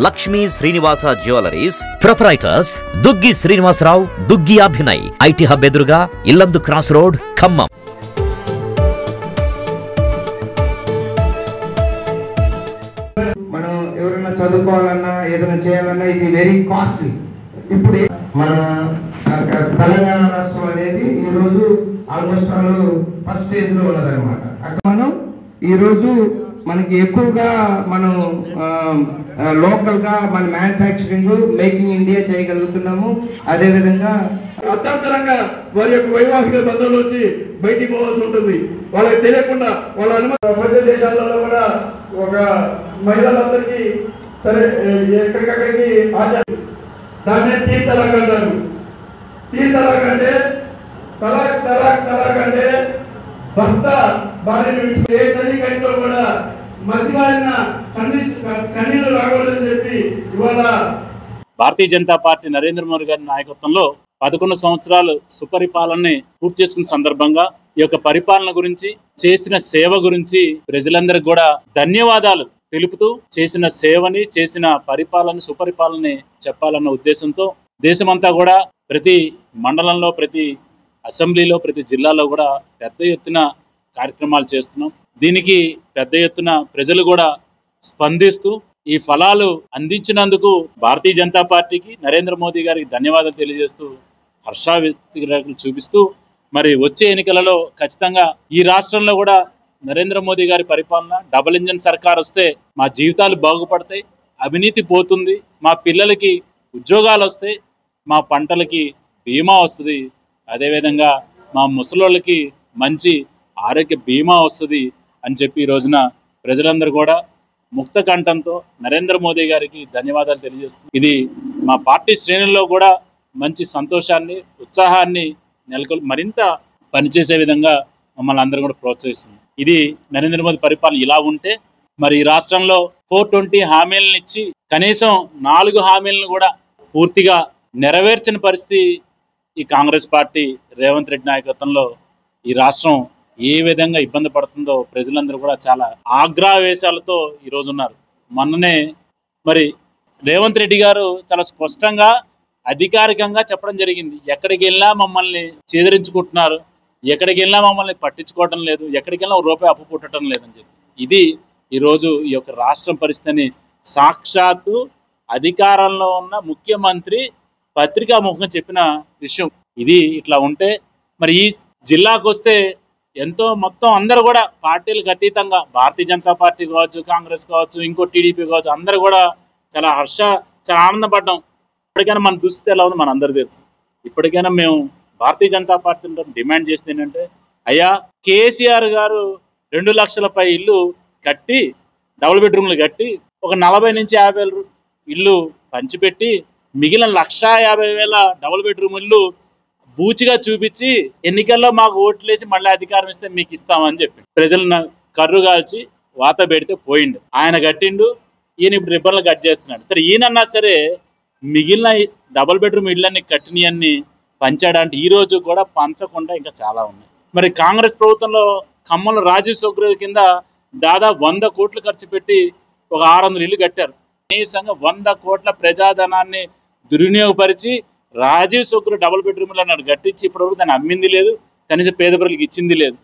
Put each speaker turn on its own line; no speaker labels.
Lakshmi Srinivasa jewelleries proprietors Duggi Srinivasarao, Duggi Abhinay, IT hub ఎదురుగా Yellandu cross road, Khammam.
మనం ఎవరైనా చదువుకోవాలన్నా ఏదైనా చేయాలన్నా ఇది వెరీ కాస్ట్లీ. ఇప్పుడు మన తెలంగాణ రాష్ట్రం అనేది ఈరోజు ఆల్మోస్ట్ వాళ్ళు ఫస్ట్ స్టేజ్లో ఉన్నదన్నమాట. అక్కడ మనం ఈరోజు మనకి ఎక్కువగా మనం లోకల్గా మన మ్యానుఫ్యాక్చరింగ్ మేకింగ్ ఇండియా చేయగలుగుతున్నాము. అదేవిధంగా
అర్థాంతరంగా వారి యొక్క వైవాహిక బంధంలోంచి బయటికి పోవాల్సి ఉంటుంది. వాళ్ళకి తెలియకుండా వాళ్ళ అనుమతి మధ్య దేశాలలో కూడా ఒక మహిళలందరికీ సరే ఎక్కడికక్కడికి ఆచారం దాన్నే తీన్ తలాక్ అంటారు. తీన్ తలాక్ అంటే తలాక్ తలాక్ తలాక్ అంటే భర్త భార్యను ఏ తల్లి కంట్లో కూడా మసిమారిన కన్నీళ్లు రాకూడదని చెప్పి ఇవాళ
భారతీయ జనతా పార్టీ నరేంద్ర మోదీ గారి నాయకత్వంలో 11 సంవత్సరాలు సుపరిపాలనని పూర్తి చేసుకున్న సందర్భంగా ఈ యొక్క పరిపాలన గురించి, చేసిన సేవ గురించి ప్రజలందరికీ కూడా ధన్యవాదాలు తెలుపుతూ చేసిన సేవని, చేసిన పరిపాలన, సుపరిపాలనని చెప్పాలన్న ఉద్దేశంతో దేశమంతా కూడా ప్రతి మండలంలో, ప్రతి అసెంబ్లీలో, ప్రతి జిల్లాలో కూడా పెద్ద ఎత్తున కార్యక్రమాలు చేస్తున్నాం. దీనికి పెద్ద ఎత్తున ప్రజలు కూడా స్పందిస్తూ ఈ ఫలాలు అందించినందుకు భారతీయ జనతా పార్టీకి, నరేంద్ర మోదీ గారికి ధన్యవాదాలు తెలియజేస్తూ హర్షాతిరేకాలు చూపిస్తూ మరి వచ్చే ఎన్నికలలో ఖచ్చితంగా ఈ రాష్ట్రంలో కూడా నరేంద్ర మోదీ గారి పరిపాలన డబుల్ ఇంజన్ సర్కార్ వస్తే మా జీవితాలు బాగుపడతాయి, అవినీతి పోతుంది, మా పిల్లలకి ఉద్యోగాలు వస్తాయి, మా పంటలకి బీమా వస్తుంది, అదేవిధంగా మా ముసలోళ్ళకి మంచి ఆరోగ్య బీమా వస్తుంది అని చెప్పి ఈ రోజున ప్రజలందరూ కూడా ముక్త కంఠంతో నరేంద్ర మోదీ గారికి ధన్యవాదాలు తెలియజేస్తుంది. ఇది మా పార్టీ శ్రేణుల్లో కూడా మంచి సంతోషాన్ని, ఉత్సాహాన్ని మరింత పనిచేసే విధంగా మమ్మల్ని అందరూ కూడా ప్రోత్సహిస్తుంది. ఇది నరేంద్ర మోదీ పరిపాలన ఇలా ఉంటే మరి ఈ రాష్ట్రంలో 420 హామీలను ఇచ్చి కనీసం 4 హామీలను కూడా పూర్తిగా నెరవేర్చిన పరిస్థితి ఈ కాంగ్రెస్ పార్టీ రేవంత్ రెడ్డి నాయకత్వంలో ఈ రాష్ట్రం ఏ విధంగా ఇబ్బంది పడుతుందో ప్రజలందరూ కూడా చాలా ఆగ్రహవేశాలతో ఈరోజు ఉన్నారు. మొన్ననే మరి రేవంత్ రెడ్డి గారు చాలా స్పష్టంగా అధికారికంగా చెప్పడం జరిగింది, ఎక్కడికి వెళ్ళినా మమ్మల్ని చేదరించుకుంటున్నారు, ఎక్కడికి వెళ్ళినా మమ్మల్ని పట్టించుకోవటం లేదు, ఎక్కడికి వెళ్ళినా రూపాయి అప్పు పుట్టడం లేదని చెప్పి. ఇది ఈరోజు ఈ యొక్క రాష్ట్రం పరిస్థితిని సాక్షాత్తు అధికారంలో ఉన్న ముఖ్యమంత్రి పత్రికాముఖంగా చెప్పిన విషయం. ఇది ఇట్లా ఉంటే మరి ఈ జిల్లాకు వస్తే ఎంతో మొత్తం అందరూ కూడా పార్టీలకు అతీతంగా భారతీయ జనతా పార్టీ కావచ్చు, కాంగ్రెస్ కావచ్చు, ఇంకో టీడీపీ కావచ్చు, అందరూ కూడా చాలా ఆనందపడ్డాం. ఇప్పటికైనా మన దుస్థితి ఎలా ఉంది మన అందరూ తెలుసు. ఇప్పటికైనా మేము భారతీయ జనతా పార్టీ డిమాండ్ చేసింది ఏంటంటే, అయ్యా కేసీఆర్ గారు 2 లక్షలపై ఇల్లు కట్టి, డబుల్ బెడ్రూమ్లు కట్టి, ఒక 40 నుంచి 50 ఇల్లు పంచిపెట్టి మిగిలిన 1,50,000 డబుల్ బెడ్రూమ్ ఇల్లు బూచిగా చూపించి ఎన్నికల్లో మాకు ఓట్లేసి మళ్ళీ అధికారం ఇస్తే మీకు ఇస్తామని చెప్పి ప్రజలను కర్రు కాల్చి వాత పెడితే పోయిండు. ఆయన కట్టిండు, ఈయన ఇప్పుడు రిబ్బన్లు కట్ చేస్తున్నాడు. సరే ఈయనన్నా సరే మిగిలిన డబుల్ బెడ్రూమ్ ఇళ్ళన్ని కట్టినవన్నీ పంచాడంటే ఈ రోజు కూడా పంచకుండా ఇంకా చాలా ఉన్నాయి. మరి కాంగ్రెస్ ప్రభుత్వంలో ఖమ్మంలో రాజీవ్ సౌకర్యం కింద దాదాపు 100 కోట్లు ఖర్చు పెట్టి ఒక 600 ఇల్లు కట్టారు. కనీసంగా 100 కోట్ల ప్రజాధనాన్ని దుర్వినియోగపరిచి రాజీవ్ సౌకర్యం డబుల్ బెడ్రూమ్లు అన్నాడు కట్టించి ఇప్పటివరకు దాన్ని అమ్మింది లేదు, కనీసం పేద ప్రజలకు ఇచ్చింది లేదు.